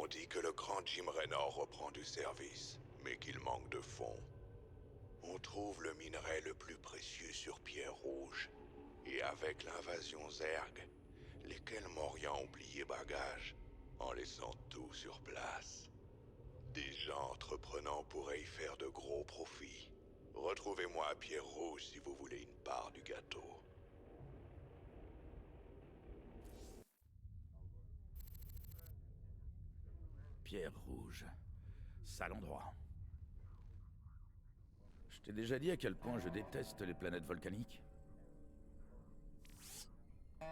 On dit que le grand Jim Raynor reprend du service, mais qu'il manque de fonds. On trouve le minerai le plus précieux sur Pierre Rouge. Et avec l'invasion Zerg, les Kelmorians ont plié bagage, en laissant tout sur place. Des gens entreprenants pourraient y faire de gros profits. Retrouvez-moi à Pierre Rouge si vous voulez une part du gâteau. Pierre Rouge. Sale endroit. Je t'ai déjà dit à quel point je déteste les planètes volcaniques?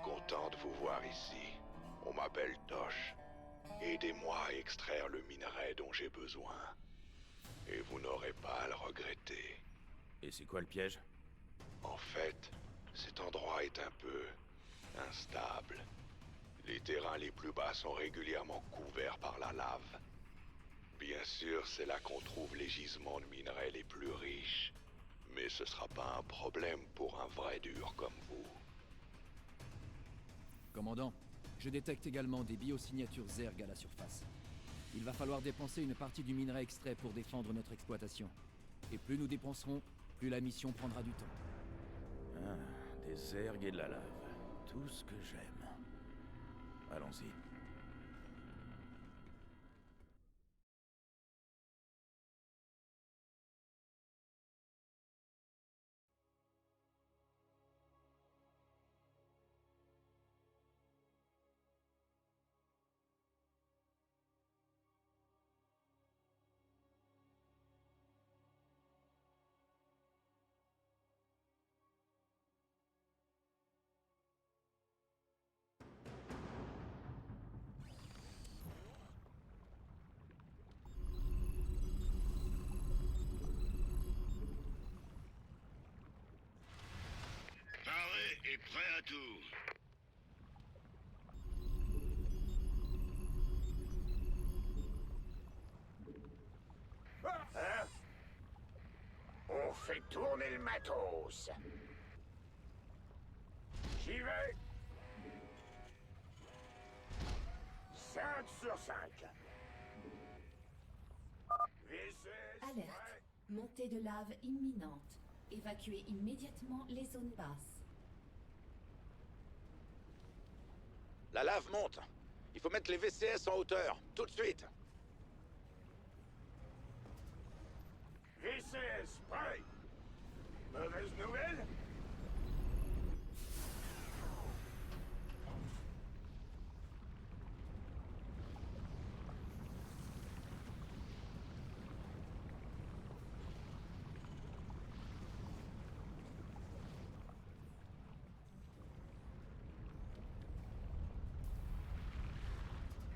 Content de vous voir ici. On m'appelle Tosh. Aidez-moi à extraire le minerai dont j'ai besoin. Et vous n'aurez pas à le regretter. Et c'est quoi le piège? En fait, cet endroit est un peu instable. Les terrains les plus bas sont régulièrement couverts par la lave. Bien sûr, c'est là qu'on trouve les gisements de minerais les plus riches. Mais ce sera pas un problème pour un vrai dur comme vous. Commandant, je détecte également des biosignatures Zerg à la surface. Il va falloir dépenser une partie du minerai extrait pour défendre notre exploitation. Et plus nous dépenserons, plus la mission prendra du temps. Ah, des Zerg et de la lave. Tout ce que j'aime. Allons-y. Paré et prêt à tout. Hein? On fait tourner le matos. J'y vais. 5 sur 5. Alerte. Montée de lave imminente. Évacuez immédiatement les zones basses. La lave monte. Il faut mettre les VCS en hauteur, tout de suite. VCS, prêt. Mauvaise nouvelle?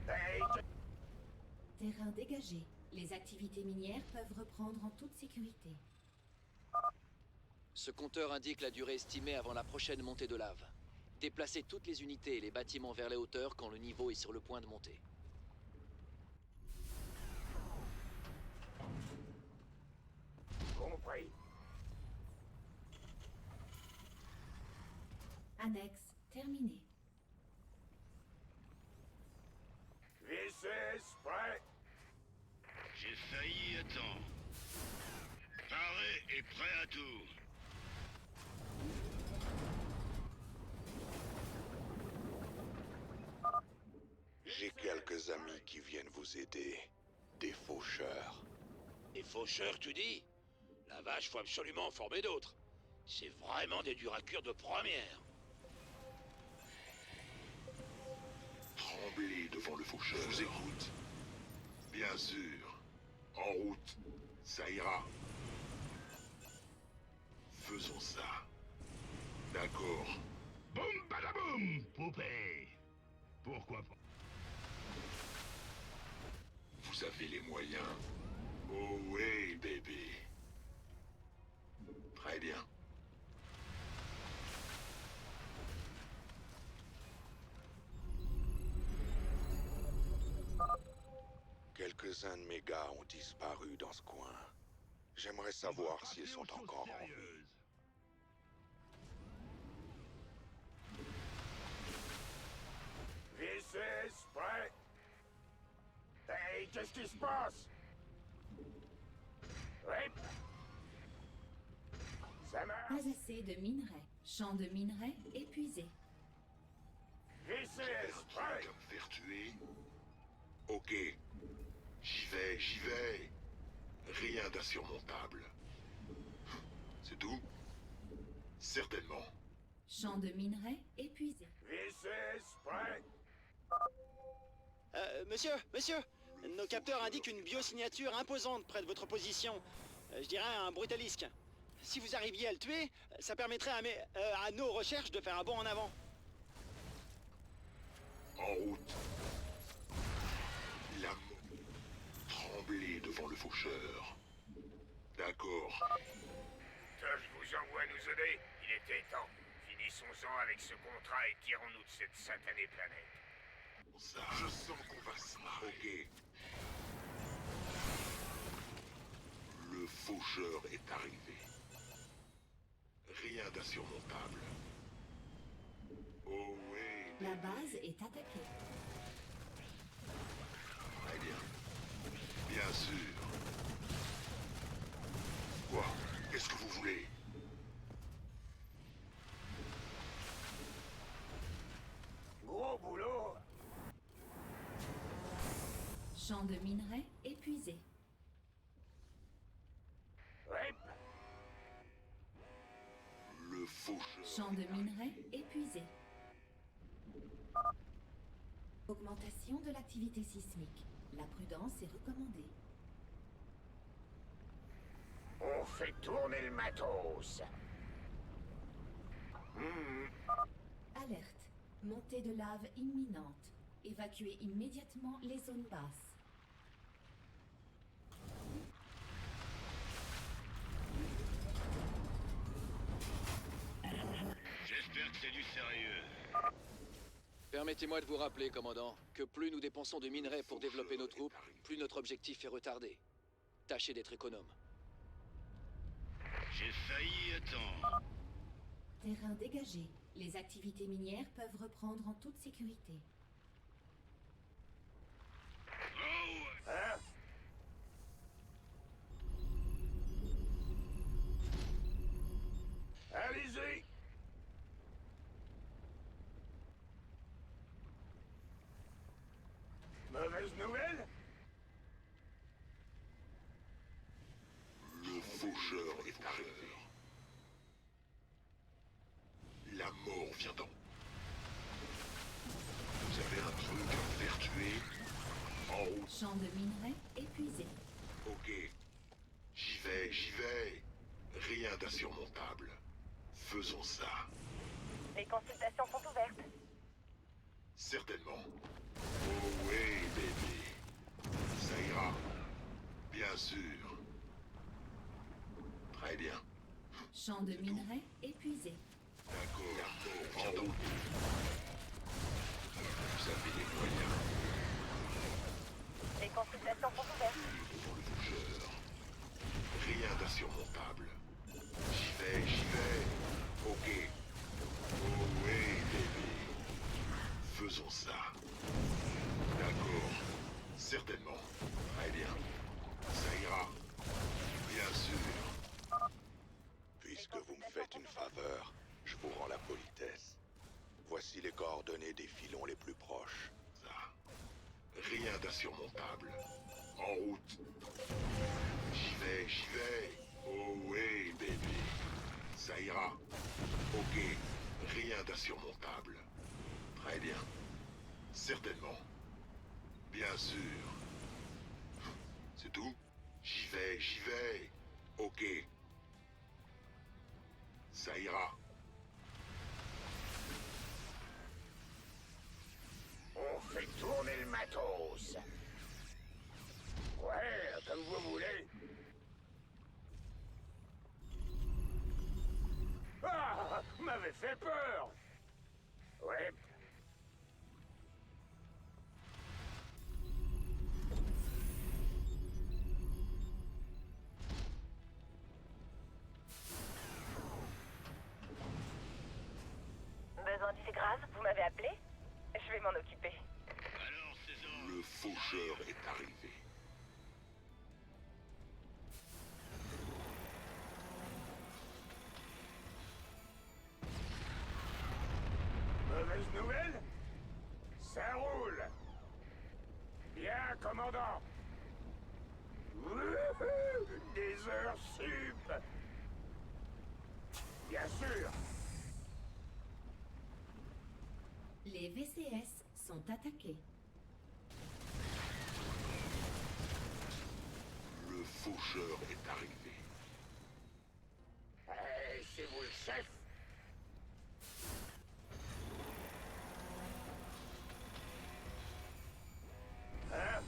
Hey! Terrain dégagé. Les activités minières peuvent reprendre en toute sécurité. Ce compteur indique la durée estimée avant la prochaine montée de lave. Déplacez toutes les unités et les bâtiments vers les hauteurs quand le niveau est sur le point de monter. Compris. Annexe terminée. VCS, prêt. J'ai failli à temps. Paré et prêt à tout. J'ai quelques amis qui viennent vous aider. Des faucheurs. Des faucheurs, tu dis? La vache, faut absolument en former d'autres. C'est vraiment des durs à cuire de première. Tremblez devant le faucheur. Je vous écoute. Bien sûr. En route. Ça ira. Faisons ça. D'accord. Boum badaboum, poupée. Pourquoi pas? Vous avez les moyens. Oh oui, bébé. Très bien. Quelques-uns de mes gars ont disparu dans ce coin. J'aimerais savoir s'ils sont encore en vie. VCS, prêt. Qu'est-ce qui se passe? Oui. Ça marche. Pas assez de minerais. Champ de minerais épuisé. VCS, Un prêt. truc à me faire tuer? Ok. J'y vais, j'y vais. Rien d'insurmontable. C'est tout? Certainement. Champ de minerais épuisé. VCS, prêt. Monsieur, nos capteurs indiquent une biosignature imposante près de votre position. Je dirais un brutalisque. Si vous arriviez à le tuer, ça permettrait à nos recherches de faire un bond en avant. En route. La mort. Trembler devant le faucheur. D'accord. Je vous envoie nous aider. Il était temps. Finissons-en avec ce contrat et tirons-nous de cette satanée planète. Ça, je sens qu'on va se marrer. Ok. Le faucheur est arrivé. Rien d'insurmontable. Oh oui. La base est attaquée. Très bien. Bien sûr. Quoi? Qu'est-ce que vous voulez? Gros boulot. Champ de minerais épuisé. Oui. Le faucheur. Champ de minerais épuisé. Augmentation de l'activité sismique. La prudence est recommandée. On fait tourner le matos. Alerte. Montée de lave imminente. Évacuez immédiatement les zones basses. J'espère que c'est du sérieux. Permettez-moi de vous rappeler, commandant, que plus nous dépensons de minerais pour développer nos troupes, plus notre objectif est retardé. Tâchez d'être économe. J'ai failli à temps. Terrain dégagé. Les activités minières peuvent reprendre en toute sécurité. Oh, Hein? Allez-y. Mauvaise nouvelle? Le faucheur est arrivé. La mort vient d'en. Vous avez un truc à me faire tuer? En route. Champ de minerais épuisé. Ok. J'y vais, j'y vais. Rien d'insurmontable. Faisons ça. Les consultations sont ouvertes. Certainement. Oh oui, bébé. Ça ira. Bien sûr. Très bien. Champ de minerais épuisé. D'accord. En route. Vous avez les moyens. Les consultations sont ouvertes. Devant le faucheur. Rien d'insurmontable. J'y vais, j'y vais. Ok. Oh oui, bébé. Faisons ça. D'accord. Certainement. Très bien. Ça ira. Bien sûr. Puisque vous me faites une faveur, je vous rends la politesse. Voici les coordonnées des filons les plus proches. Ça. Rien d'insurmontable. En route. J'y vais, j'y vais. Oh oui, bébé. Ça ira. Ok. Rien d'insurmontable. Très bien. Certainement. Bien sûr. C'est tout? J'y vais, j'y vais. Ok. Ça ira. On fait tourner le matos. Ouais, comme vous voulez. Ah, m'avait fait peur. Ouais. Besoin d'effets graves? Vous m'avez appelé? Je vais m'en occuper. alors, César. Le faucheur est arrivé. commandant. Wouhou, des heures sup. Bien sûr. Les VCS sont attaqués. Le faucheur est arrivé. C'est vous le chef. Hein?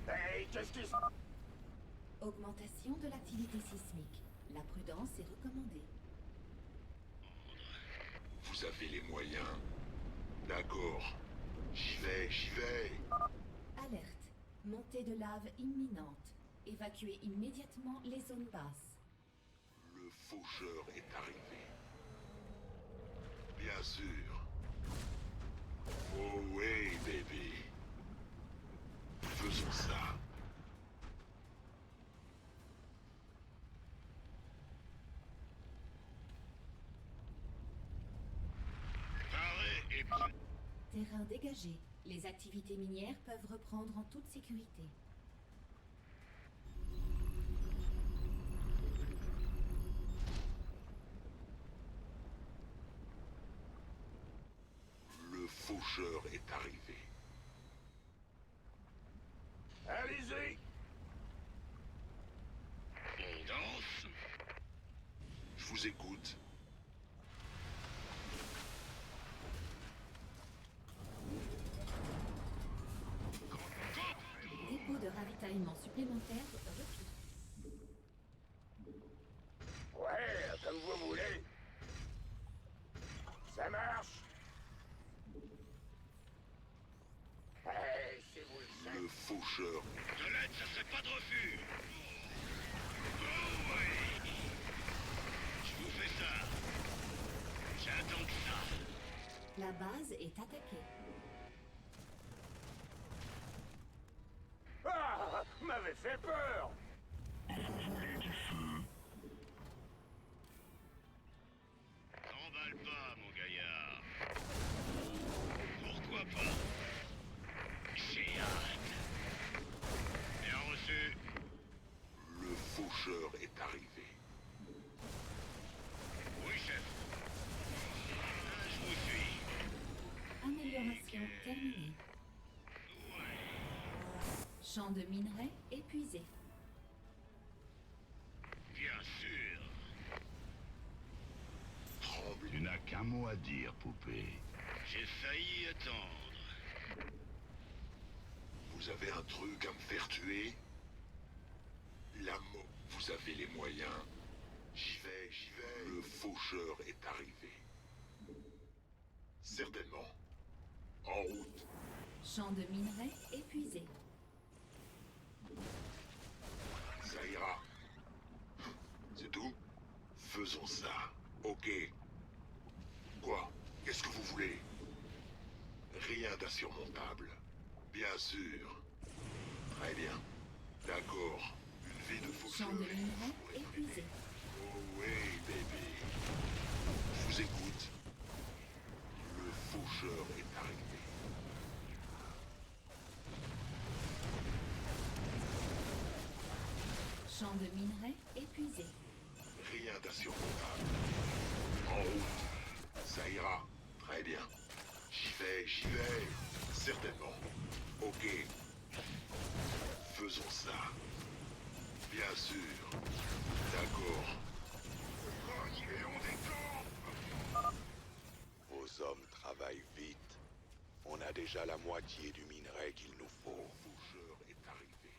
Hey, qu'est-ce qui se... Augmentation de l'activité sismique. La prudence est recommandée. Vous avez les moyens. D'accord. J'y vais, j'y vais. Alerte. Montée de lave imminente. Évacuez immédiatement les zones basses. Le faucheur est arrivé. Bien sûr. Oh oui, bébé. Faisons ça. Paré et prêt. Terrain dégagé. Les activités minières peuvent reprendre en toute sécurité. Le faucheur est arrivé. Allez-y. On danse. Je vous écoute. Dépôt de ravitaillement supplémentaire requis. Ouais, comme vous voulez. Ça marche. Hey, c'est vous le chef. Le faucheur. De l'aide, ça serait pas de refus. Oh oui. Je vous fais ça. J'attends que ça. La base est attaquée. Ah, m'avait fait peur. T'emballe pas, mon gaillard. Pourquoi pas? J'ai hâte. Bien reçu. Le faucheur est arrivé. Oui, chef. Je vous suis. Amélioration terminée. Champ de minerais épuisé. Bien sûr. Tremble. Tu n'as qu'un mot à dire, poupée. J'ai failli attendre. Vous avez un truc à me faire tuer? Vous avez les moyens. J'y vais, j'y vais. Le faucheur est arrivé. Certainement. En route. Champ de minerais épuisé. Ça ira. C'est tout? Faisons ça. Ok. Quoi? Qu'est-ce que vous voulez? Rien d'insurmontable. Bien sûr. Très bien. D'accord. Une vie de Champ de faucheur. minerais épuisé. Oh oui, bébé. Je vous écoute. Le faucheur est arrivé. Champ de minerais épuisé. Rien d'insurmontable. En route. Ça ira. Très bien. J'y vais, j'y vais. Certainement. Ok. Faisons ça. Bien sûr. D'accord. Et on détend. Vos hommes travaillent vite. On a déjà la moitié du minerai qu'il nous faut. Le faucheur est arrivé.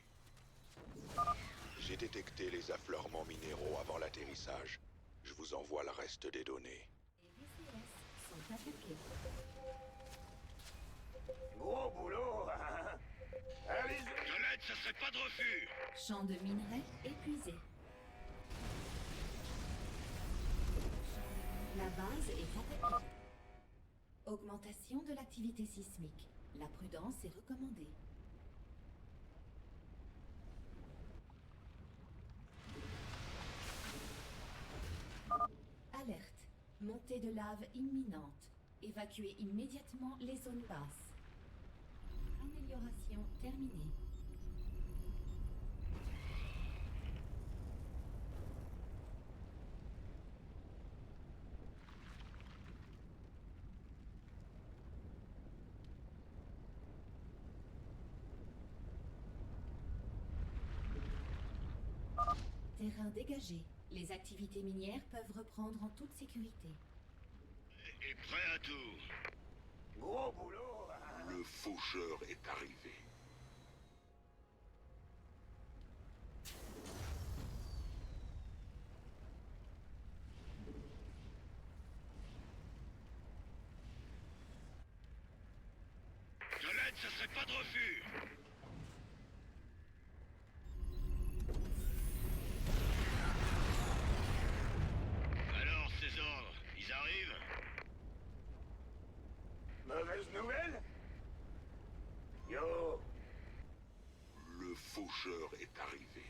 J'ai détecté les affleurements minéraux avant l'atterrissage. Je vous envoie le reste des données. Les VCS sont attaqués. Gros boulot. Allez-y. De l'aide, ça serait pas de refus. Champ de minerais épuisé. La base est attaquée. Augmentation de l'activité sismique. La prudence est recommandée. Alerte. Montée de lave imminente. Évacuez immédiatement les zones basses. Amélioration terminée. Terrain dégagé. Les activités minières peuvent reprendre en toute sécurité. Et prêt à tout. Gros boulot, hein? Le faucheur est arrivé. De l'aide, ce serait pas de refus. Alors, ces ordres, ils arrivent? Mauvaise nouvelle? Yo, Le faucheur est arrivé.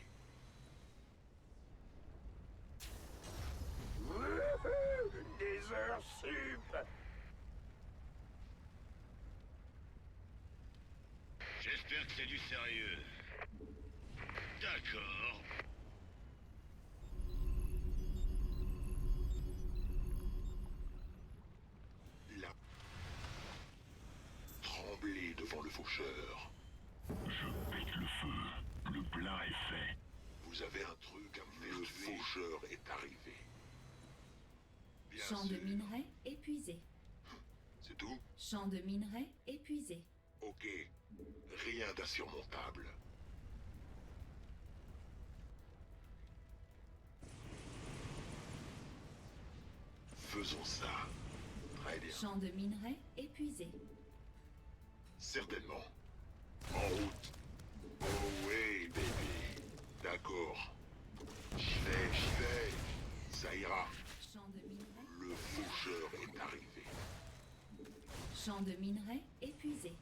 wouhou, des heures sup. J'espère que c'est du sérieux. D'accord. La tremblé devant le faucheur. Je pète le feu. Le plat est fait. Vous avez un truc à me faire. Le faucheur est arrivé. Bien Champ de sûr. minerais épuisé. C'est tout? Champ de minerais épuisé. Ok. Rien d'insurmontable. Faisons ça. Très bien. Champ de minerais épuisé. Certainement. En route. Oh oui, baby. D'accord. J'y vais. Ça ira. Champ de minerais. Le faucheur est arrivé. Champ de minerais épuisé.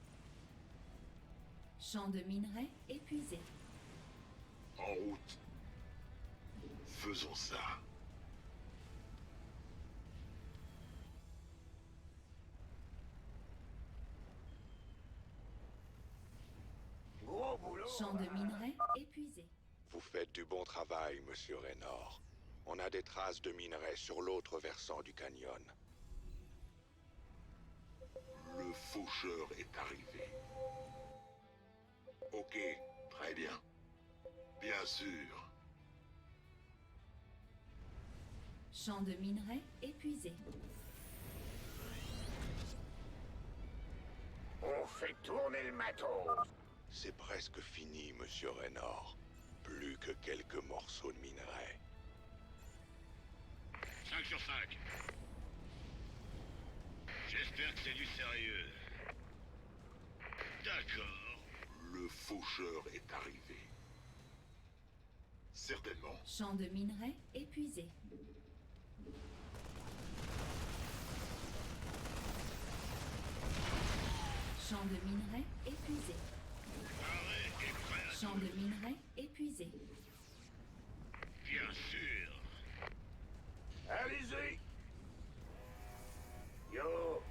Champ de minerais épuisé. En route. Faisons ça. Gros boulot. Champ de hein? minerais épuisé. Vous faites du bon travail, monsieur Raynor. On a des traces de minerais sur l'autre versant du canyon. Le faucheur est arrivé. Ok, très bien. Bien sûr. Champ de minerais épuisé. On fait tourner le matos. C'est presque fini, monsieur Raynor. Plus que quelques morceaux de minerais. 5 sur 5. J'espère que c'est du sérieux. D'accord. Le faucheur est arrivé. Certainement. Champ de minerais épuisé. Champ de minerais épuisé. Arrêt et prêt à Champ de minerais épuisé. Bien sûr. Allez-y. Yo,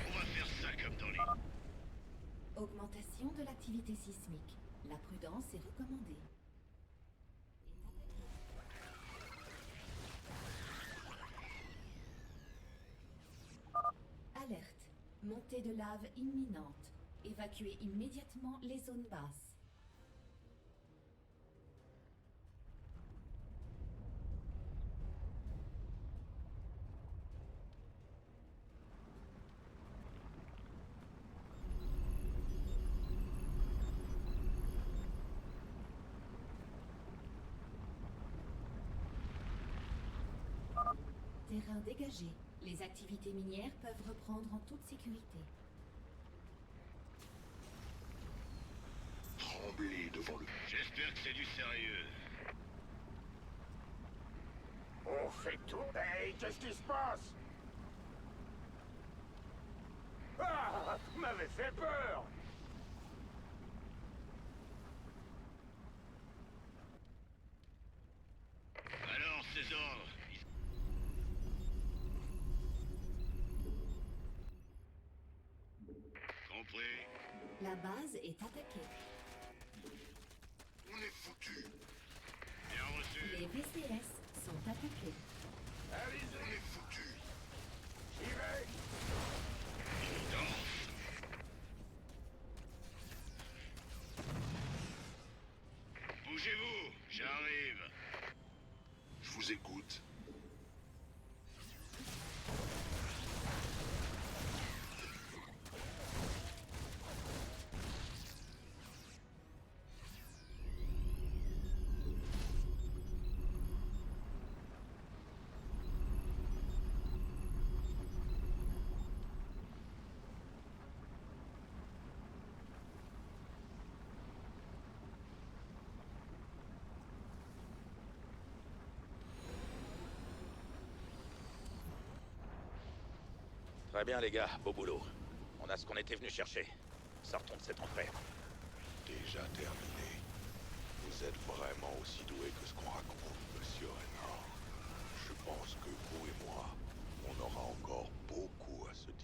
On va faire ça comme dans les... Augmentation de l'activité sismique. La prudence est recommandée. Alerte. Montée de lave imminente. Évacuez immédiatement les zones basses. Terrain dégagé. Les activités minières peuvent reprendre en toute sécurité. Tremblez devant le... J'espère que c'est du sérieux. on fait tout. Hey, qu'est-ce qui se passe? Ah, vous m'avez fait peur. Alors, ces ordres, ils... La base est attaquée. On est foutu. Bien reçu. Les VCS sont attaqués. Allez-y. On est foutu. J'y vais. Bougez-vous, j'arrive. Je vous écoute. Très bien les gars, beau boulot. On a ce qu'on était venu chercher. Sortons de cette enfer. Déjà terminé. Vous êtes vraiment aussi doué que ce qu'on raconte, monsieur Raynor. Je pense que vous et moi, on aura encore beaucoup à se dire.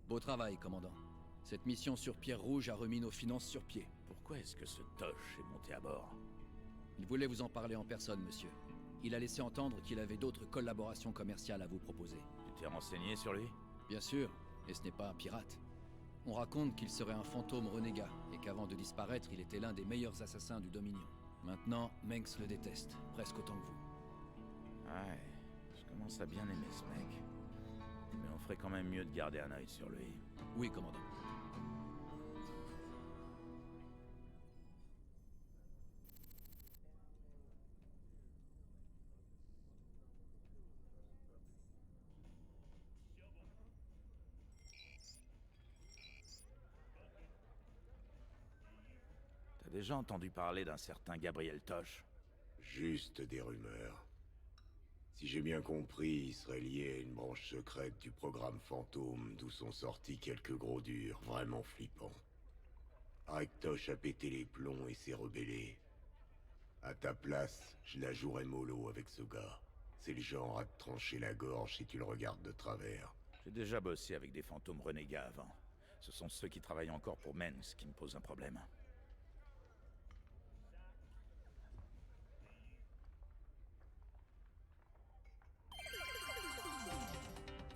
Beau travail, commandant. Cette mission sur Pierre Rouge a remis nos finances sur pied. Pourquoi est-ce que ce Tosh est monté à bord? Il voulait vous en parler en personne, monsieur. Il a laissé entendre qu'il avait d'autres collaborations commerciales à vous proposer. Tu t'es renseigné sur lui? Bien sûr, et ce n'est pas un pirate. On raconte qu'il serait un fantôme renégat, et qu'avant de disparaître, il était l'un des meilleurs assassins du Dominion. Maintenant, Mengs le déteste, presque autant que vous. Ouais, je commence à bien aimer ce mec. Mais on ferait quand même mieux de garder un œil sur lui. Oui, commandant. T'as déjà entendu parler d'un certain Gabriel Tosh? Juste des rumeurs. Si j'ai bien compris, il serait lié à une branche secrète du programme Fantôme, d'où sont sortis quelques gros durs, vraiment flippants. Tosh a pété les plombs et s'est rebellé. À ta place, je la jouerais mollo avec ce gars. C'est le genre à te trancher la gorge si tu le regardes de travers. J'ai déjà bossé avec des fantômes renégats avant. Ce sont ceux qui travaillent encore pour Mengs qui me posent un problème.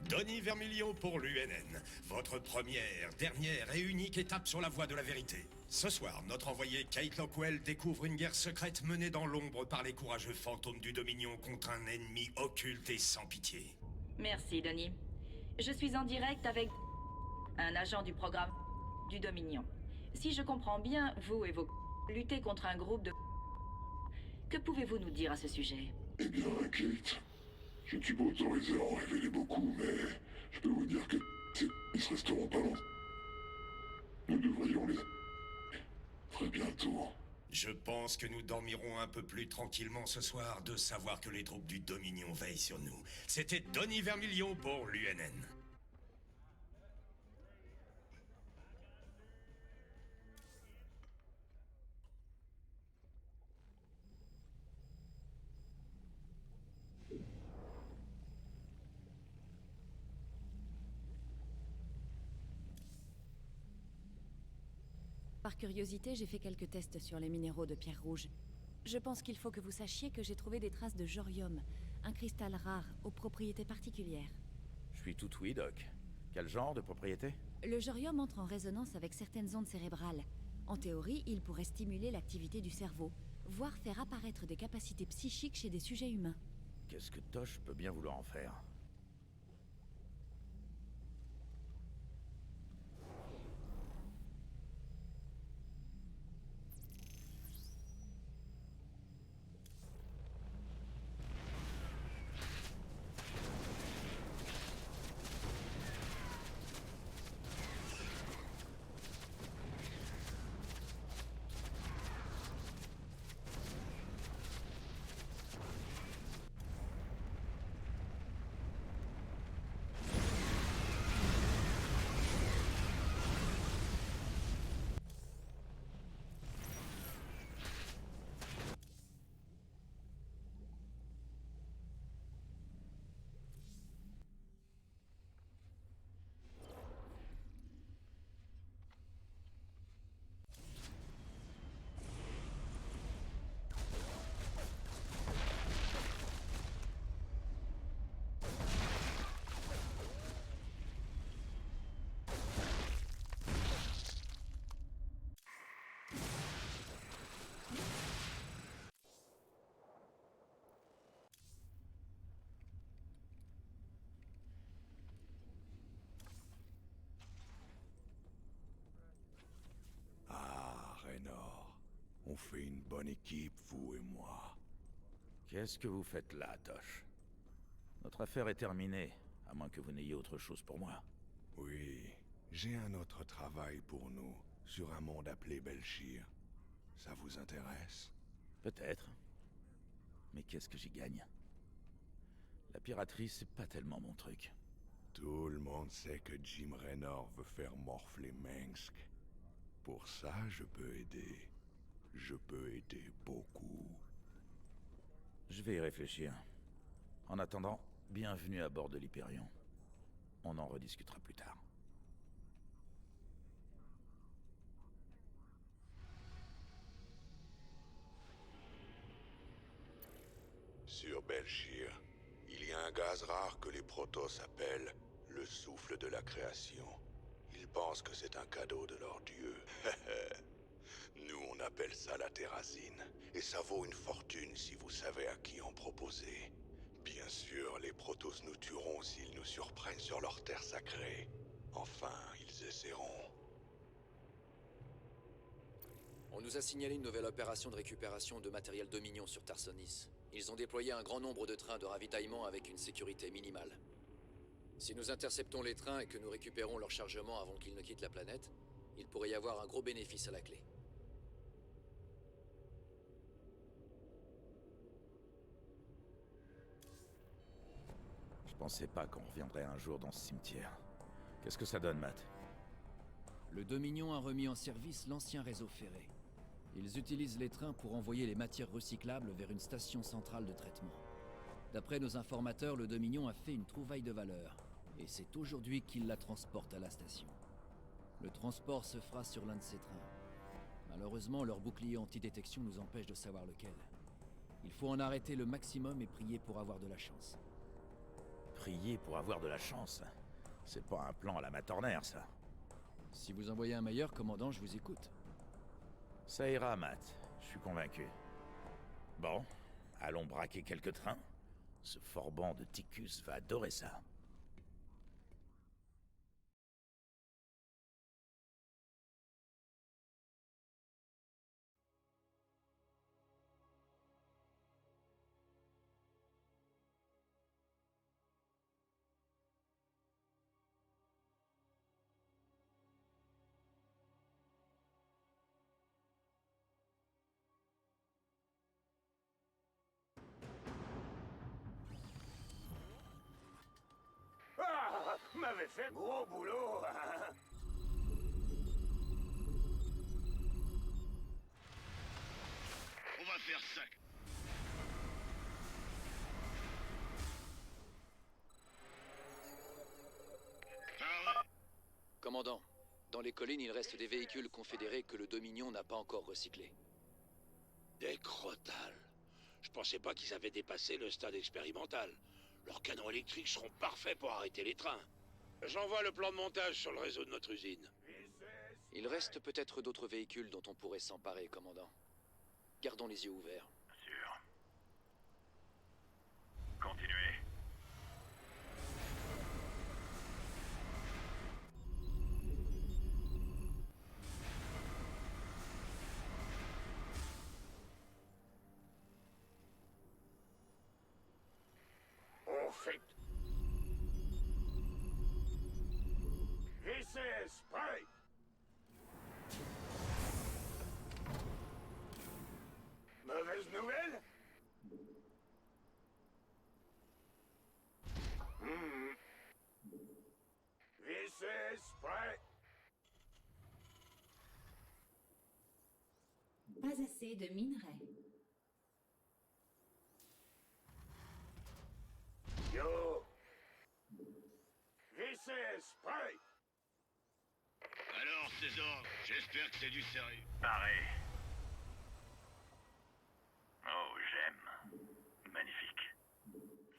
Donny Vermilion pour l'UNN. Votre première, dernière et unique étape sur la voie de la vérité. Ce soir, notre envoyé Kate Lockwell découvre une guerre secrète menée dans l'ombre par les courageux fantômes du Dominion contre un ennemi occulte et sans pitié. Merci, Donny. Je suis en direct avec un agent du programme du Dominion. Si je comprends bien, vous et vos luttez contre un groupe de... Que pouvez-vous nous dire à ce sujet? Eh bien, Kate, je ne suis pas autorisé à en révéler beaucoup, mais je peux vous dire que ils resteront pas longtemps. Nous devrions les... très bientôt. Je pense que nous dormirons un peu plus tranquillement ce soir de savoir que les troupes du Dominion veillent sur nous. C'était Donny Vermilion pour l'UNN. Par curiosité, j'ai fait quelques tests sur les minéraux de Pierre Rouge. Je pense qu'il faut que vous sachiez que j'ai trouvé des traces de jorium, un cristal rare aux propriétés particulières. Je suis tout oui, Doc. Quel genre de propriété? Le jorium entre en résonance avec certaines ondes cérébrales. En théorie, il pourrait stimuler l'activité du cerveau, voire faire apparaître des capacités psychiques chez des sujets humains. Qu'est-ce que Tosh peut bien vouloir en faire? On fait une bonne équipe, vous et moi. Qu'est-ce que vous faites là, Tosh? Notre affaire est terminée, à moins que vous n'ayez autre chose pour moi. Oui, j'ai un autre travail pour nous, sur un monde appelé Belchir. Ça vous intéresse? Peut-être. Mais qu'est-ce que j'y gagne? La piraterie, c'est pas tellement mon truc. Tout le monde sait que Jim Raynor veut faire morfler Mengsk. Pour ça, je peux aider. Je peux aider beaucoup. Je vais y réfléchir. En attendant, bienvenue à bord de l'Hyperion. On en rediscutera plus tard. Sur Belchir, il y a un gaz rare que les Protoss appellent le souffle de la création. Ils pensent que c'est un cadeau de leur dieu. Nous, on appelle ça la terrazine. Et ça vaut une fortune si vous savez à qui en proposer. Bien sûr, les Protoss nous tueront s'ils nous surprennent sur leur terre sacrée. Enfin, ils essaieront. On nous a signalé une nouvelle opération de récupération de matériel Dominion sur Tarsonis. Ils ont déployé un grand nombre de trains de ravitaillement avec une sécurité minimale. Si nous interceptons les trains et que nous récupérons leur chargement avant qu'ils ne quittent la planète, il pourrait y avoir un gros bénéfice à la clé. Je pensais pas qu'on reviendrait un jour dans ce cimetière. Qu'est-ce que ça donne, Matt? Le Dominion a remis en service l'ancien réseau ferré. Ils utilisent les trains pour envoyer les matières recyclables vers une station centrale de traitement. D'après nos informateurs, le Dominion a fait une trouvaille de valeur, et c'est aujourd'hui qu'il la transporte à la station. Le transport se fera sur l'un de ces trains. Malheureusement, leur bouclier anti-détection nous empêche de savoir lequel. Il faut en arrêter le maximum et prier pour avoir de la chance. Prier pour avoir de la chance? C'est pas un plan à la Matorner, ça. Si vous envoyez un meilleur, commandant, je vous écoute. Ça ira, Matt. Je suis convaincu. Bon, allons braquer quelques trains. Ce forban de Ticus va adorer ça. Ah, m'avait fait gros boulot. On va faire ça. Commandant, dans les collines, il reste des véhicules confédérés que le Dominion n'a pas encore recyclés. Des crotales. Je pensais pas qu'ils avaient dépassé le stade expérimental. Leurs canons électriques seront parfaits pour arrêter les trains. J'envoie le plan de montage sur le réseau de notre usine. Il reste peut-être d'autres véhicules dont on pourrait s'emparer, commandant. Gardons les yeux ouverts. Sûr. Continuez. On fait... VCS, prêt. Mauvaise nouvelle? VCS, prêt. Pas assez de minerais. Yo. VCS, prêt. Alors, César, j'espère que c'est du sérieux. Pareil. Oh, j'aime. Magnifique.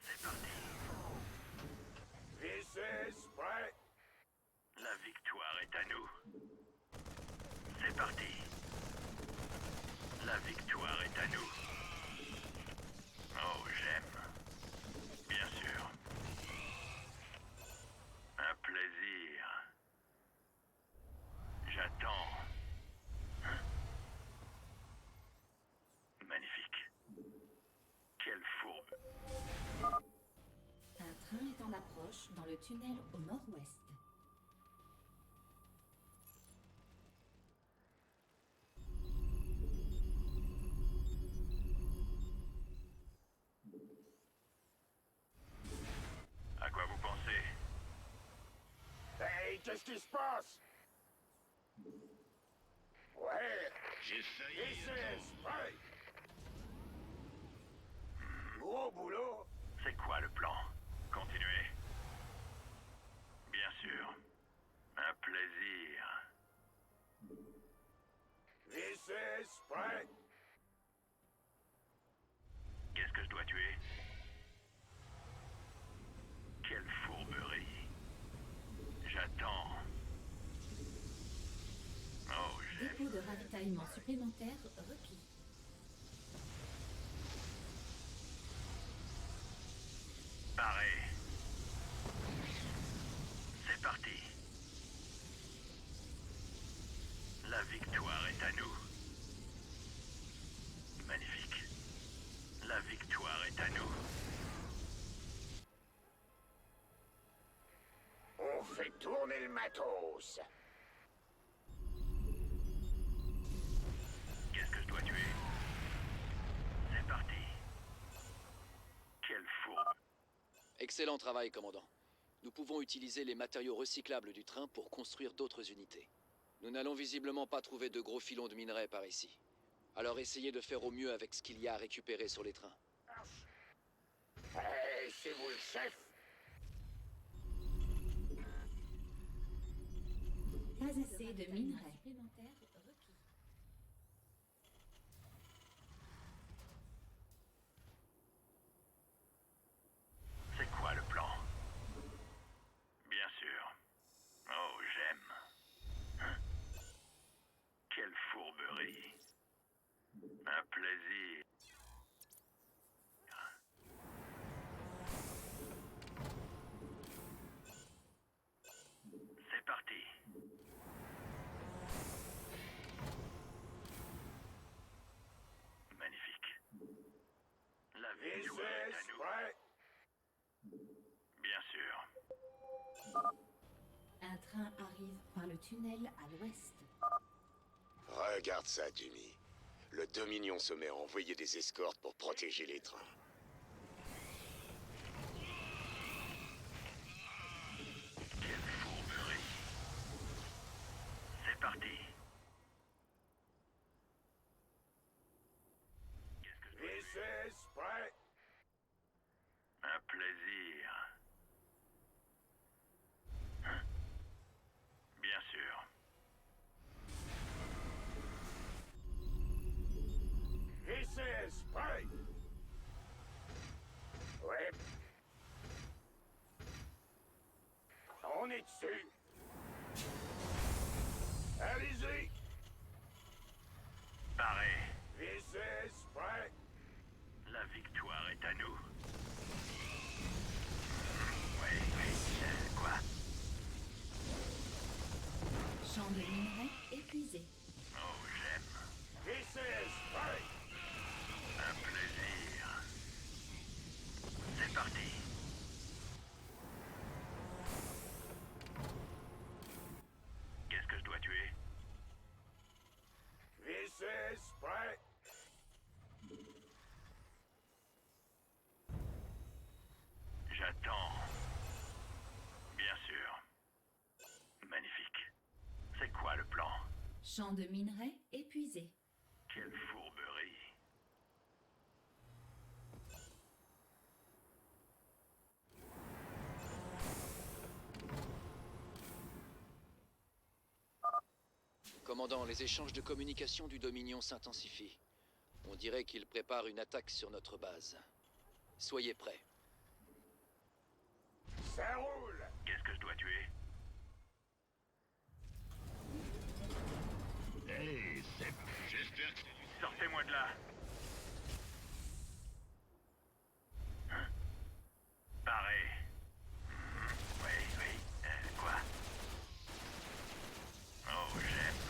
C'est parti. VCS, prêt. La victoire est à nous. C'est parti. La victoire est à nous. Oh, j'aime. Bien sûr. Un plaisir. J'attends. tunnel au nord-ouest. À quoi vous pensez? Hey, qu'est-ce qui se passe? Ouais. J'ai failli. Ici, Spike. Gros boulot. C'est quoi le plan? Continuez. Bien sûr. Un plaisir. Ici, Spike. Qu'est-ce que je dois tuer? Quelle fourberie. J'attends. Oh, j'aime. Dépôt de ravitaillement supplémentaire requis. Paré. C'est parti. La victoire est à nous. Magnifique. La victoire est à nous. On fait tourner le matos. Qu'est-ce que je dois tuer? C'est parti. Quelle fourbe. Excellent travail, commandant. Nous pouvons utiliser les matériaux recyclables du train pour construire d'autres unités. Nous n'allons visiblement pas trouver de gros filons de minerais par ici. Alors essayez de faire au mieux avec ce qu'il y a à récupérer sur les trains. Hey, c'est vous le chef? Pas assez de minerais supplémentaires requis. C'est quoi le plan? Bien sûr. Oh, j'aime. Hein? Quelle fourberie. Un plaisir. C'est parti. Magnifique. La victoire est à nous. Bien sûr. Un train arrive par le tunnel à l'ouest. Regarde ça, Jimmy. Le Dominion se met à envoyer des escortes pour protéger les trains. Quelle fourberie. C'est parti. Ici, Spike. Un plaisir. Hein? Bien sûr. Ici, Spike. Ouais. On est dessus. Allez-y. Paré. Ici, Spike. La victoire est à nous. Oui, quoi? Champ de minerais épuisé. Oh, j'aime. Ici, Spike. Un plaisir. C'est parti. Qu'est-ce que je dois tuer? Ici, Spike. J'attends. Bien sûr. Magnifique. C'est quoi le plan? Champ de minerais épuisé. Quelle fourberie. Commandant, les échanges de communication du Dominion s'intensifient. On dirait qu'il prépare une attaque sur notre base. Soyez prêts. Ça roule. Qu'est-ce que je dois tuer? Hey, c'est... J'espère que... Sortez-moi de là. Hein? Paré. Oui. Quoi? Oh, j'aime.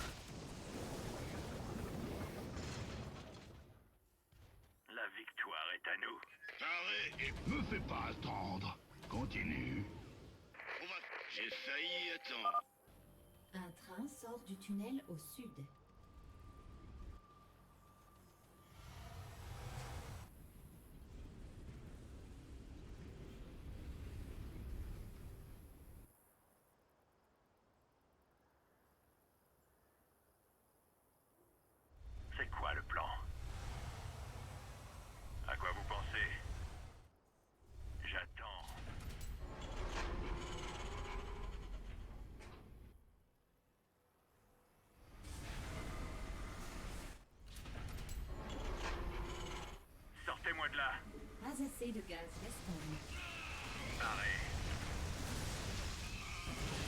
La victoire est à nous. Paré et... Me fais pas attendre. Continue. train sort du tunnel au sud. C'est quoi le plan? À quoi vous pensez? J'attends. Sortez-moi de là. Pas assez de gaz respawn. Arrête.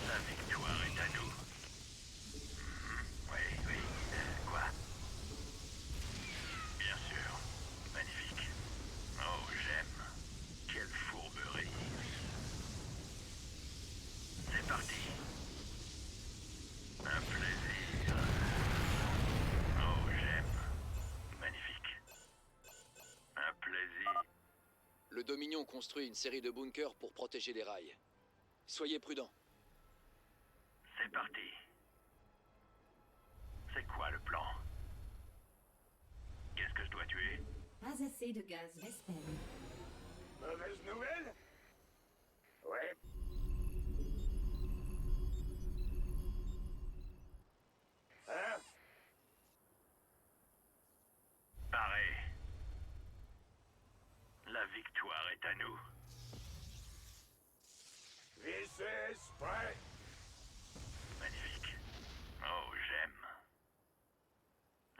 La victoire est à nous. Oui, oui. Quoi? Bien sûr. Magnifique. Oh, j'aime. Quelle fourberie. C'est parti. Un plaisir. Oh, j'aime. Magnifique. Un plaisir. Le Dominion construit une série de bunkers pour protéger les rails. Soyez prudents. C'est parti. C'est quoi le plan? Qu'est-ce que je dois tuer? Pas assez de gaz respawn. Mauvaise nouvelle? Ouais. Hein? Pareil. La victoire est à nous. VCS prêt. Magnifique. Oh, j'aime.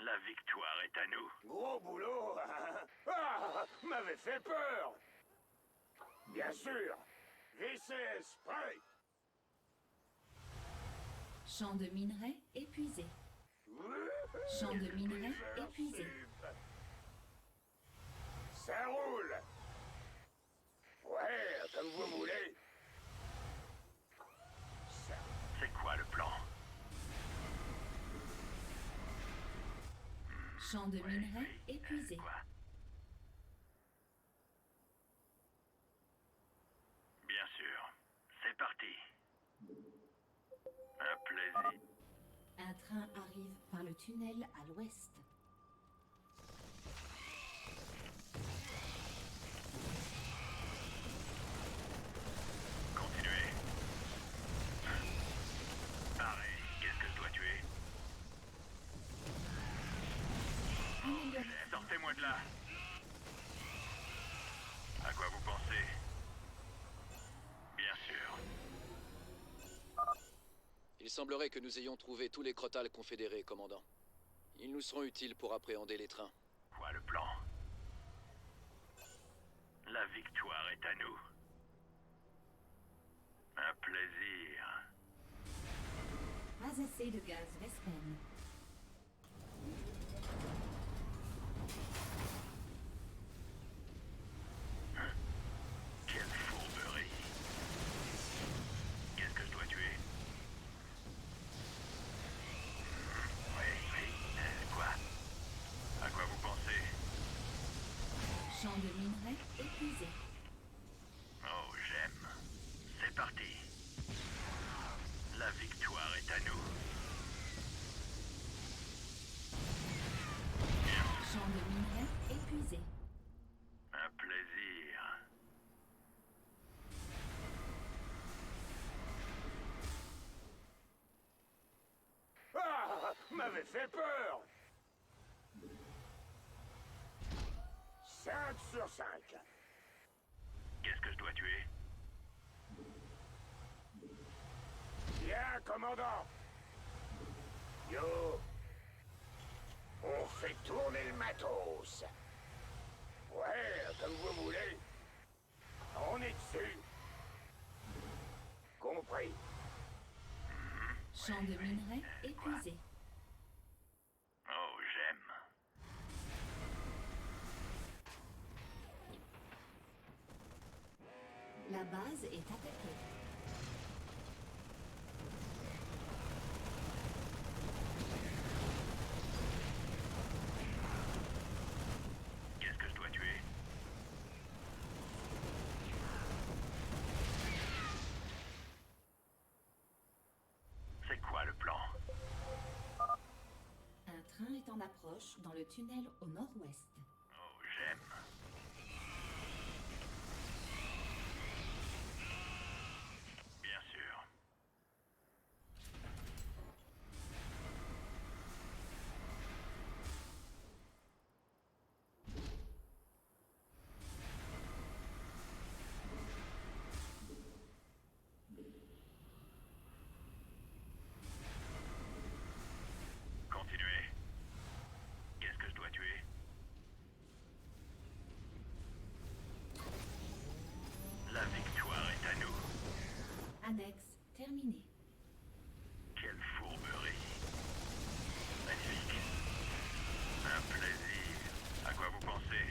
La victoire est à nous. Gros boulot. Ah, m'avait fait peur. Bien sûr. VCS prêt. Champ de minerais épuisé. Champ de minerais épuisé. Ça roule. Ouais, comme vous voulez. C'est quoi le plan? Champ de minerais épuisé. Bien sûr. C'est parti. Un plaisir. Un train arrive par le tunnel à l'ouest. Continuez. Pareil. Qu'est-ce que je dois tuer? Sortez-moi de là. À quoi vous pensez? Bien sûr. Il semblerait que nous ayons trouvé tous les crotales confédérés, commandant. Ils nous seront utiles pour appréhender les trains. Quoi le plan? La victoire est à nous. Un plaisir. Pas assez de gaz respawn. Quelle fourberie. Qu'est-ce que je dois tuer? Oui, oui. Quoi? À quoi vous pensez? Champ de minerais épuisé. Oh, j'aime. C'est parti. La victoire est à nous. Champ de minerais épuisé. Un plaisir. Ah, m'avait fait peur. 5 sur 5. Qu'est-ce que je dois tuer? Bien, commandant. Yo. On fait tourner le matos. Ouais, comme vous voulez. On est dessus. Compris. Champ de minerais épuisé. Oh, j'aime. La base est attaquée. Qu'est-ce que je dois tuer? C'est quoi le plan? train est en approche dans le tunnel au nord-ouest. Oh, j'aime. Bien sûr. Continuez. Qu'est-ce que je dois tuer? La victoire est à nous. Annexe terminée. Quelle fourberie. Magnifique. Un plaisir. À quoi vous pensez?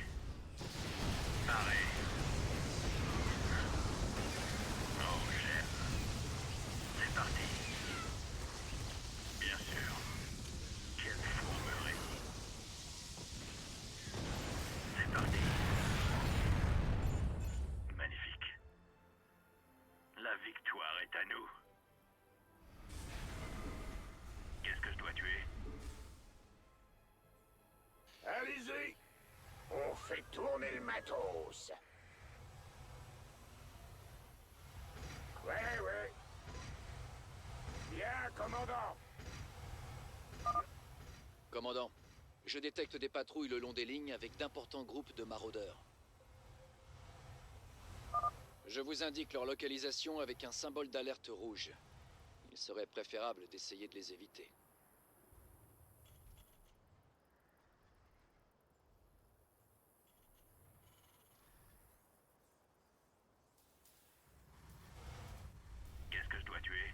Pareil. Oh, j'aime. C'est parti. Bien sûr. Quelle fourberie. C'est parti. Magnifique. La victoire est à nous. Qu'est-ce que je dois tuer? Allez-y! On fait tourner le matos. Ouais. Bien, commandant. Commandant, je détecte des patrouilles le long des lignes avec d'importants groupes de maraudeurs. Je vous indique leur localisation avec un symbole d'alerte rouge. Il serait préférable d'essayer de les éviter. Qu'est-ce que je dois tuer?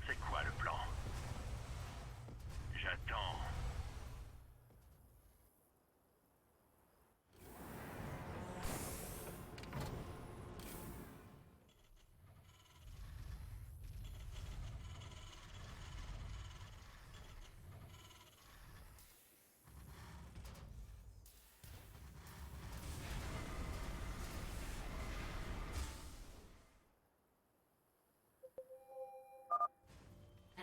C'est quoi le plan? J'attends.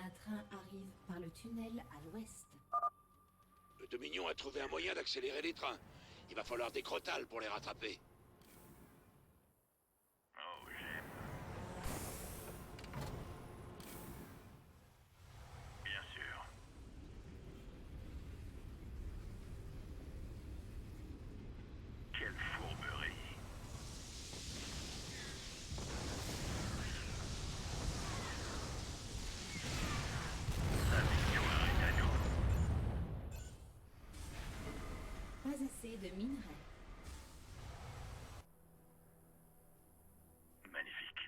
Un train arrive par le tunnel à l'ouest. Le Dominion a trouvé un moyen d'accélérer les trains. Il va falloir des crotales pour les rattraper. Oh, j'aime. Bien sûr. Quelle fourberie. La victoire est à nous. Pas assez de minerais. Magnifique.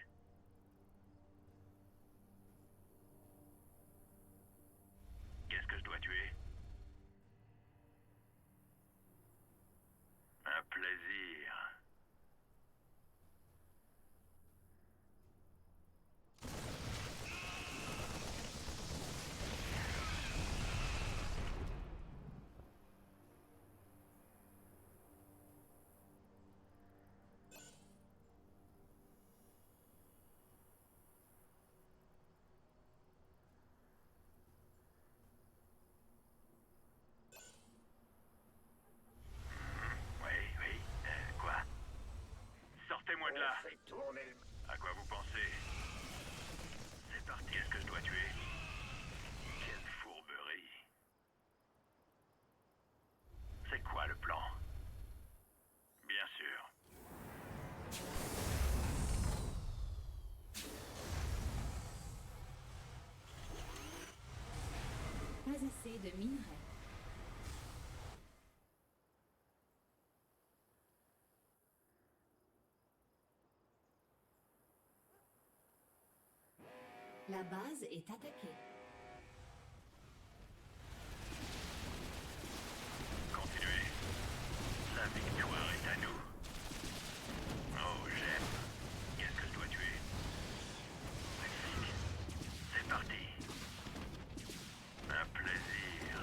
Qu'est-ce que je dois tuer? Un plaisir. Oui. Quoi? Sortez-moi de là. On fait tourner le... À quoi vous pensez? C'est parti. Qu'est-ce que je dois tuer? Quelle fourberie. C'est quoi le plan? Bien sûr. Pas assez de minerais. La base est attaquée. Continuez. La victoire est à nous. Oh, j'aime. Qu'est-ce que je dois tuer? Magnifique. C'est parti. Un plaisir.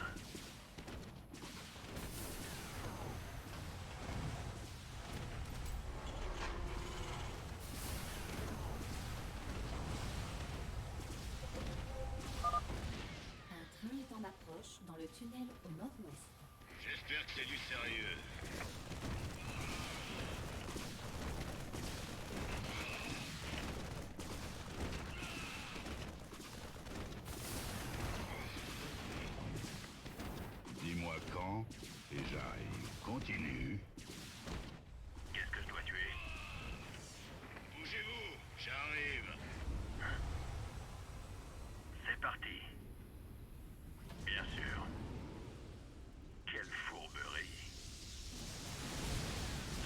tunnel au nord-ouest. J'espère que c'est du sérieux. Dis-moi quand, et j'arrive. Continue. Qu'est-ce que je dois tuer? Bougez-vous, j'arrive. C'est parti. Bien sûr. Quelle fourberie.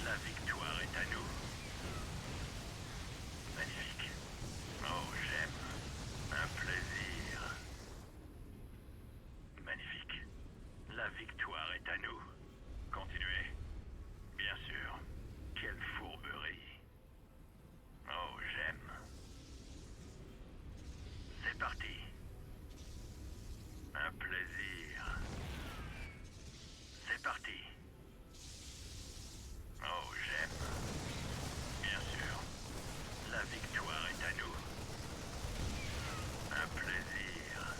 La victoire est à nous. Magnifique. Oh, j'aime. Un plaisir. Magnifique. La victoire est à nous. Continuez. Bien sûr. Quelle fourberie. Oh, j'aime. C'est parti. Un plaisir. C'est parti. Oh, j'aime. Bien sûr. La victoire est à nous. Un plaisir.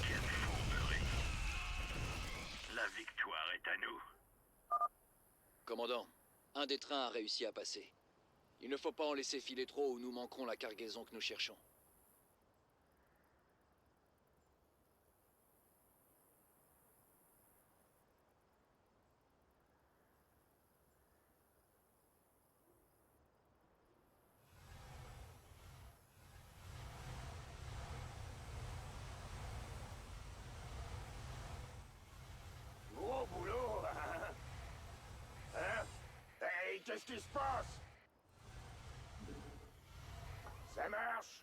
Quelle fourberie. La victoire est à nous. Commandant, un des trains a réussi à passer. Il ne faut pas en laisser filer trop ou nous manquerons la cargaison que nous cherchons. Gros boulot. Hein? Hey, qu'est-ce qui se passe? Ça marche.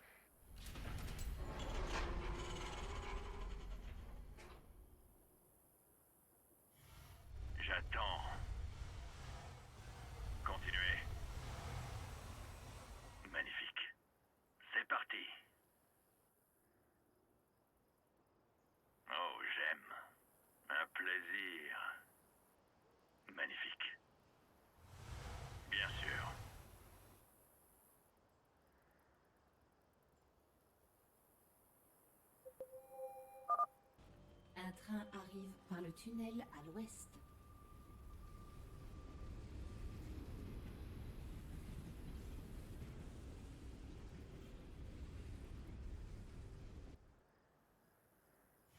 J'attends. Continuez. Magnifique. C'est parti. Oh, j'aime. Un plaisir. Magnifique. Bien sûr. Un train arrive par le tunnel à l'ouest.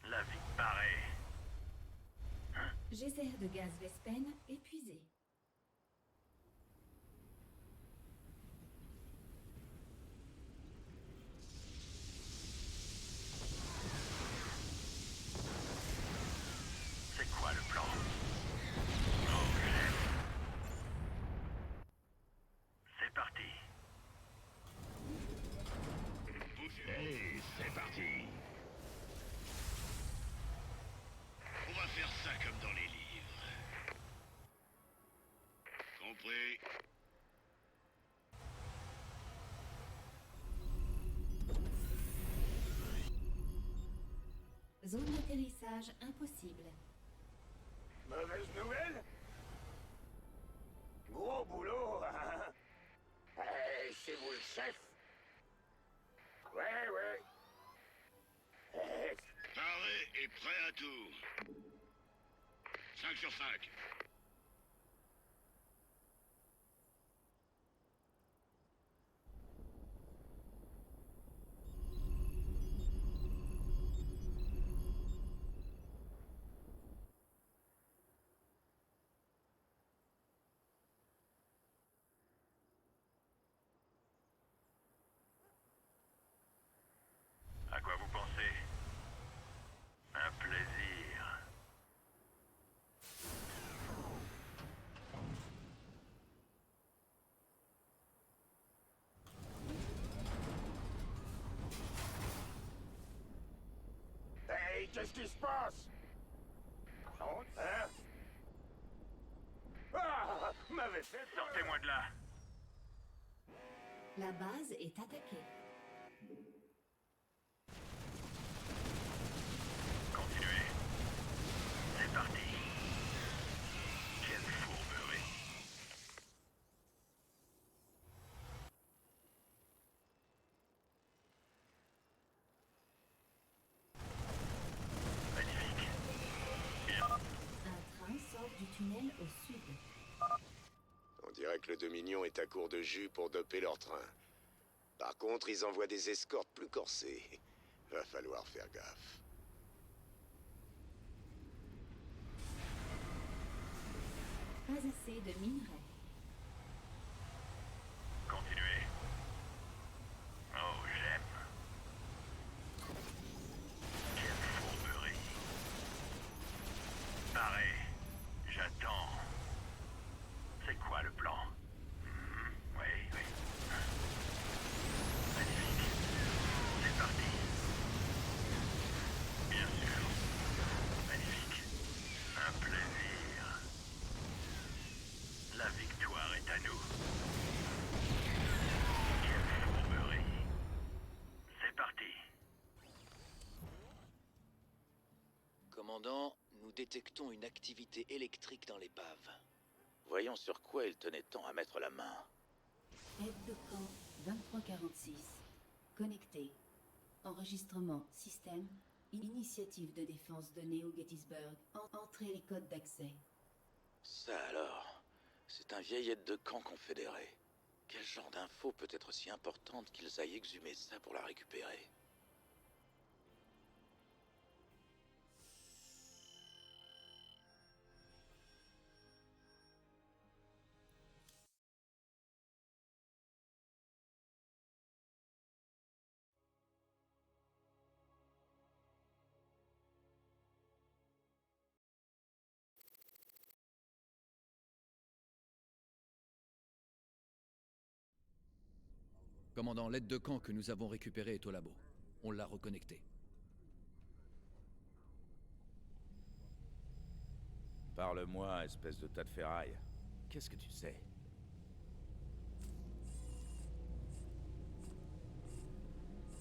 La vie paraît. Geyser de gaz Vespen épuisé. C'est quoi le plan? Oh, j'aime. C'est parti. Hey, c'est parti. On va faire ça comme dans les livres. Compris. Zone d'atterrissage impossible. Mauvaise nouvelle? Gros boulot. Hey, c'est vous le chef? Ouais, ouais. Hey, Paré et prêt à tout. 5 sur 5. À quoi vous pensez? Un plaisir. hey, qu'est-ce qui se passe? Hein? Ah, m'avait fait peur. Sortez-moi de là. La base est attaquée. Continuez. C'est parti. Quelle fourberie. Magnifique. tunnel au sud. On dirait que le Dominion est à court de jus pour doper leur train. Par contre, ils envoient des escortes plus corsées. Va falloir faire gaffe. Pas assez de minerais. Continuez. Oh, j'aime. Quelle fourberie. Pareil. J'attends. C'est quoi le plan? Oui, oui. Magnifique. C'est parti. Bien sûr. Magnifique. Un plaisir. La victoire est à nous. Quelle fourberie. C'est parti. Commandant, nous détectons une activité électrique dans l'épave. Voyons sur quoi il tenait tant à mettre la main. Aide de camp 2346. Connecté. Enregistrement système. Initiative de défense de Néo-Gettysburg. Entrez les codes d'accès. Ça alors, c'est un vieil aide de camp confédéré. Quel genre d'info peut être si importante qu'ils aillent exhumer ça pour la récupérer? Commandant, l'aide de camp que nous avons récupérée est au labo. On l'a reconnectée. Parle-moi, espèce de tas de ferraille. Qu'est-ce que tu sais?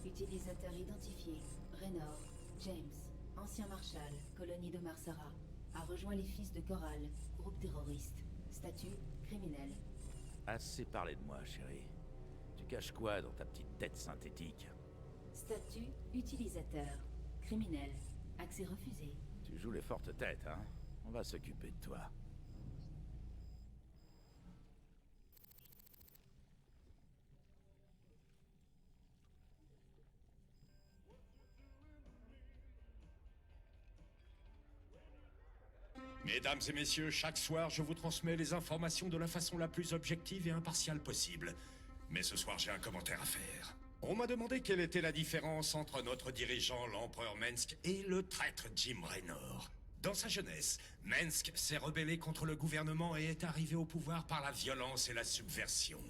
Utilisateur identifié. Raynor. James. Ancien marshal. Colonie de Marsara. A rejoint les Fils de Coral. Groupe terroriste. Statut criminel. Assez parlé de moi, chérie. Tu caches quoi dans ta petite tête synthétique? Statut utilisateur. Criminel. Accès refusé. Tu joues les fortes têtes, hein? On va s'occuper de toi. Mesdames et messieurs, chaque soir, je vous transmets les informations de la façon la plus objective et impartiale possible. Mais ce soir, j'ai un commentaire à faire. On m'a demandé quelle était la différence entre notre dirigeant, l'empereur Mensk, et le traître Jim Raynor. Dans sa jeunesse, Mensk s'est rebellé contre le gouvernement et est arrivé au pouvoir par la violence et la subversion.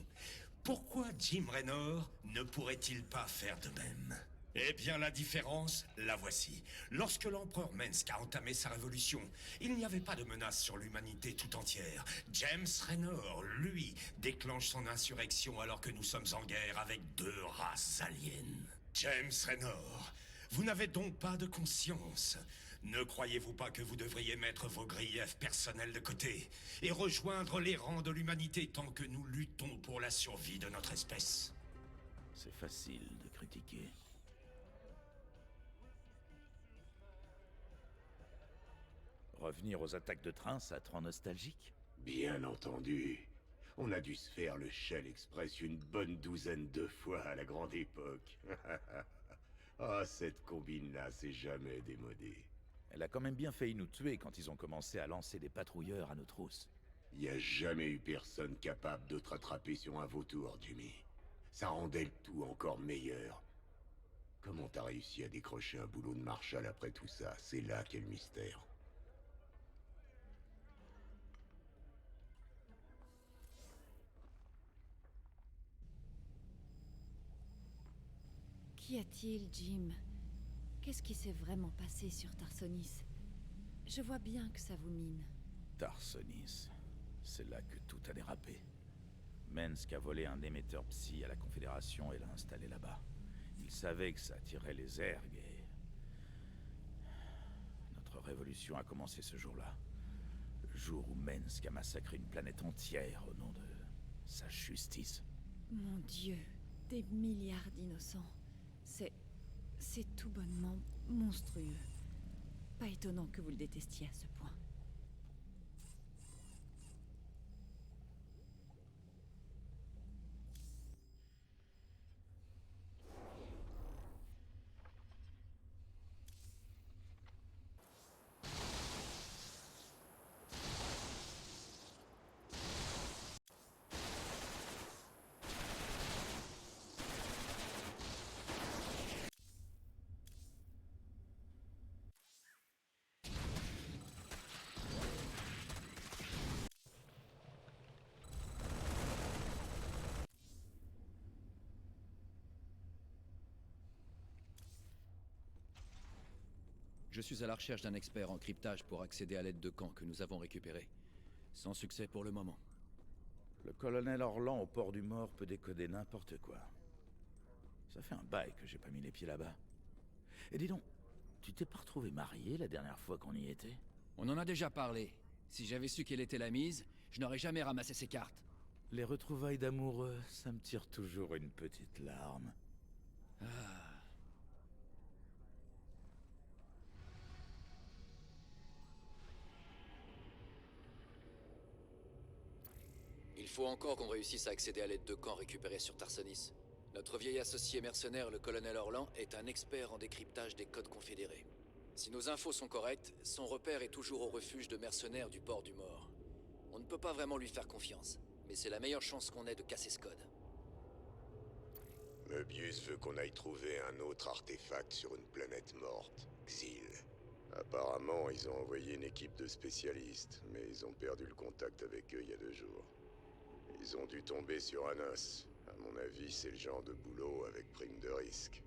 Pourquoi Jim Raynor ne pourrait-il pas faire de même ? Eh bien, la différence, la voici. Lorsque l'empereur Mensk a entamé sa révolution, il n'y avait pas de menace sur l'humanité tout entière. James Raynor, lui, déclenche son insurrection alors que nous sommes en guerre avec 2 races aliens. James Raynor, vous n'avez donc pas de conscience. Ne croyez-vous pas que vous devriez mettre vos griefs personnels de côté et rejoindre les rangs de l'humanité tant que nous luttons pour la survie de notre espèce ? C'est facile de critiquer. Revenir aux attaques de train, ça te rend nostalgique? Bien entendu. On a dû se faire le Shell Express une bonne douzaine de fois à la grande époque. Ah, cette combine-là, c'est jamais démodé. Elle a quand même bien failli nous tuer quand ils ont commencé à lancer des patrouilleurs à nos trousses. Y a jamais eu personne capable de te rattraper sur un vautour, Jimmy. Ça rendait le tout encore meilleur. Comment t'as réussi à décrocher un boulot de Marshall après tout ça? C'est là qu'est le mystère. Qu'y a-t-il, Jim? Qu'est-ce qui s'est vraiment passé sur Tarsonis? Je vois bien que ça vous mine. Tarsonis. C'est là que tout a dérapé. Mensk a volé un émetteur psy à la Confédération et l'a installé là-bas. Il savait que ça attirait les ergs et... Notre révolution a commencé ce jour-là. Le jour où Mensk a massacré une planète entière au nom de sa justice. Mon Dieu, des milliards d'innocents. C'est tout bonnement monstrueux. Pas étonnant que vous le détestiez à ce point. Je suis à la recherche d'un expert en cryptage pour accéder à l'aide de camp que nous avons récupérée. Sans succès pour le moment. Le colonel Orlan au port du Mort peut décoder n'importe quoi. Ça fait un bail que j'ai pas mis les pieds là-bas. Et dis donc, tu t'es pas retrouvé marié la dernière fois qu'on y était? On en a déjà parlé. Si j'avais su quelle était la mise, je n'aurais jamais ramassé ces cartes. Les retrouvailles d'amoureux, ça me tire toujours une petite larme. Ah... Il faut encore qu'on réussisse à accéder à l'aide de camp récupérée sur Tarsonis. Notre vieil associé mercenaire, le colonel Orlan, est un expert en décryptage des codes confédérés. Si nos infos sont correctes, son repère est toujours au refuge de mercenaires du port du Mort. On ne peut pas vraiment lui faire confiance, mais c'est la meilleure chance qu'on ait de casser ce code. Möbius veut qu'on aille trouver un autre artefact sur une planète morte, Xil. Apparemment, ils ont envoyé une équipe de spécialistes, mais ils ont perdu le contact avec eux il y a 2 jours. Ils ont dû tomber sur un os. À mon avis, c'est le genre de boulot avec prime de risque.